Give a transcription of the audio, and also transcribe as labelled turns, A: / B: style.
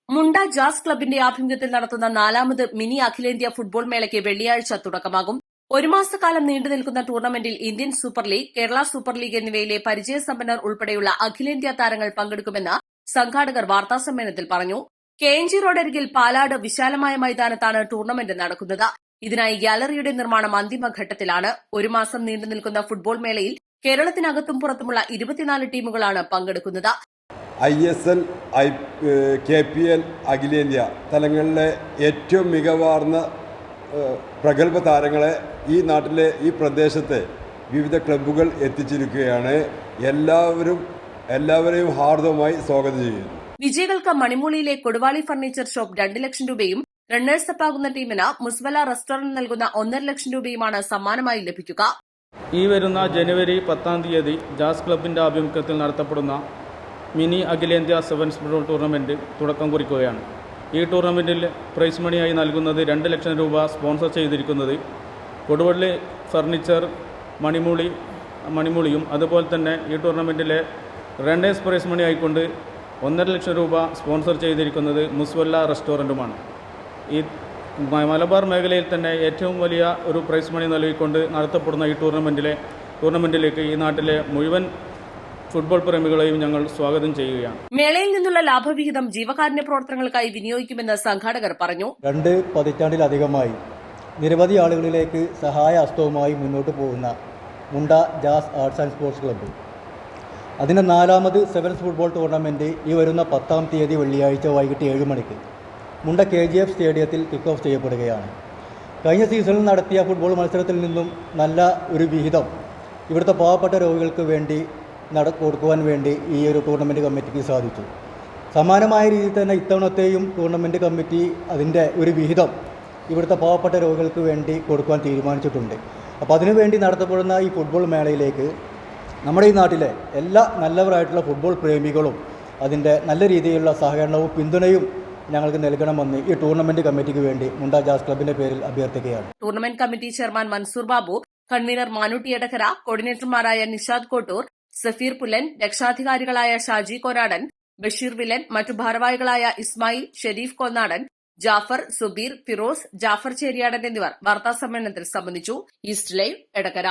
A: മുണ്ട jazz ക്ലബിന്റെ ആഭിമുഖ്യത്തിൽ നടത്തുന്ന 4ാമത് മിനി അഖിലേന്ത്യാ ഫുട്ബോൾ മേളയ്ക്ക് വെള്ളിയാഴ്ച തുടക്കമാകും. ഒരു മാസക്കാലം നീണ്ടുനിൽക്കുന്ന ടൂർണമെന്റിൽ Indian super league, Kerala super league എന്നിവയിലെ പരിചയസമ്പന്നർ ഉൾപ്പെടെയുള്ള അഖിലേന്ത്യാ താരങ്ങൾ പങ്കെടുക്കുമെന്ന് സംഘാടകർ വാർത്താസമ്മേളനത്തിൽ പറഞ്ഞു. KNG റോഡരികിൽ പാലാട് വിശാലമായ മൈതാനത്താണ് ടൂർണമെന്റ് നടക്കുന്നത്. ഇതിനായി ഗ്യാലറിയുടെ നിർമ്മാണം അന്തിമഘട്ടത്തിലാണ്. ഒരു മാസം നീണ്ടുനിൽക്കുന്ന ഫുട്ബോൾ മേളയിൽ കേരളത്തിനകത്തും പുറത്തുമുള്ള 24 ടീമുകളാണ് പങ്കെടുക്കുന്നത്.
B: ISL, KPL, അഖിലേന്ത്യ തലങ്ങളിലെ ഏറ്റവും മികവാർന്ന പ്രഗത്ഭ താരങ്ങളെ ഈ നാട്ടിലെ ഈ പ്രദേശത്തെ വിവിധ ക്ലബ്ബുകൾ എത്തിച്ചിരിക്കുകയാണ്. എല്ലാവരെയും ഹാർദവമായി സ്വാഗതം ചെയ്യുന്നു.
A: വിജയികൾക്ക് മണിമൂളിയിലെ കൊടുവാളി ഫർണിച്ചർ ഷോപ്പ് 2 ലക്ഷം രൂപയും റണ്ണേഴ്സ് അപ്പ് ആകുന്ന ടീമിന് മുസ്വല റെസ്റ്റോറന്റ് നൽകുന്ന 1.5 ലക്ഷം രൂപയുമാണ് സമ്മാനമായി ലഭിക്കുക.
C: ഈ വരുന്ന ജനുവരി 10-ാം തീയതി ജാസ് ക്ലബിന്റെ ആഭിമുഖ്യത്തിൽ നടത്തപ്പെടുന്ന മിനി അഖിലേന്ത്യാ സെവൻസ് ഫുട്ബോൾ ടൂർണമെന്റ് തുടക്കം കുറിക്കുകയാണ്. ഈ ടൂർണമെന്റിൽ പ്രൈസ് മണിയായി നൽകുന്നത് 2 ലക്ഷം രൂപ സ്പോൺസർ ചെയ്തിരിക്കുന്നത് കൊടുവള്ളി ഫർണിച്ചർ മണിമൂളിയും അതുപോലെ തന്നെ ഈ ടൂർണമെന്റിലെ റണ്ണേഴ്സ് പ്രൈസ് മണി ആയിക്കൊണ്ട് 1.5 ലക്ഷം രൂപ സ്പോൺസർ ചെയ്തിരിക്കുന്നത് മുസ്വല്ല റെസ്റ്റോറൻറ്റുമാണ്. ഈ മലബാർ മേഖലയിൽ തന്നെ ഏറ്റവും വലിയ ഒരു പ്രൈസ് മണി നൽകിക്കൊണ്ട് നടത്തപ്പെടുന്ന ഈ ടൂർണമെന്റിലേക്ക് ഈ നാട്ടിലെ മുഴുവൻ ഫുട്ബോൾ പ്രേമികളെയും ഞങ്ങൾ സ്വാഗതം ചെയ്യുകയാണ്.
A: മേളയിൽ നിന്നുള്ള ലാഭവിഹിതം ജീവകാരുണ്യ പ്രവർത്തനങ്ങൾക്കായി വിനിയോഗിക്കുമെന്ന് സംഘാടകർ പറഞ്ഞു.
D: 2 പതിറ്റാണ്ടിലധികമായി നിരവധി ആളുകളിലേക്ക് സഹായ ഹസ്തവുമായി മുന്നോട്ട് പോകുന്ന Munda Jazz arts and sports club അതിൻ്റെ 4ാമത് സെവൻസ് ഫുട്ബോൾ ടൂർണമെൻറ്റ് ഈ വരുന്ന 10-ാം തീയതി വെള്ളിയാഴ്ച വൈകിട്ട് 7 മണിക്ക് മുണ്ട KGF സ്റ്റേഡിയത്തിൽ കിക്ക് ഓഫ് ചെയ്യപ്പെടുകയാണ്. കഴിഞ്ഞ സീസണിൽ നടത്തിയ ഫുട്ബോൾ മത്സരത്തിൽ നിന്നും നല്ല ഒരു വിഹിതം ഇവിടുത്തെ പാവപ്പെട്ട രോഗികൾക്ക് വേണ്ടി കൊടുക്കുവാൻ വേണ്ടി ഈ ഒരു ടൂർണമെൻറ്റ് കമ്മിറ്റിക്ക് സാധിച്ചു. സമാനമായ രീതിയിൽ തന്നെ ഇത്തവണത്തെയും ടൂർണമെൻറ്റ് കമ്മിറ്റി അതിൻ്റെ ഒരു വിഹിതം ഇവിടുത്തെ പാവപ്പെട്ട രോഗികൾക്ക് വേണ്ടി കൊടുക്കുവാൻ തീരുമാനിച്ചിട്ടുണ്ട്. അപ്പോൾ അതിനുവേണ്ടി നടത്തപ്പെടുന്ന ഈ ഫുട്ബോൾ മേളയിലേക്ക് നമ്മുടെ ഈ നാട്ടിലെ എല്ലാ നല്ലവരായിട്ടുള്ള ഫുട്ബോൾ പ്രേമികളും അതിൻ്റെ നല്ല രീതിയിലുള്ള സഹകരണവും പിന്തുണയും ഞങ്ങൾക്ക് നൽകണമെന്ന് ഈ ടൂർണമെന്റ് കമ്മിറ്റിക്ക് വേണ്ടി മുണ്ട ജാസ് ക്ലബിന്റെ പേരിൽ അഭ്യർത്ഥിക്കുകയാണ്.
A: Tournament committee chairman Mansoor Babu, convener Manutty Edakkara, കോർഡിനേറ്റർമാരായ നിഷാദ് കോട്ടൂർ, സഫീർ പുല്ലൻ, രക്ഷാധികാരികളായ ഷാജി കോനാടൻ, ബഷീർ വില്ലൻ, മറ്റു ഭാരവാഹികളായ ഇസ്മായിൽ, ഷെരീഫ് കൊന്നാടൻ, ജാഫർ, സുബീർ, ഫിറോസ്, ജാഫർ ചേരിയാടൻ എന്നിവർ വാർത്താസമ്മേളനത്തിൽ സംബന്ധിച്ചു. East live, Edakkara.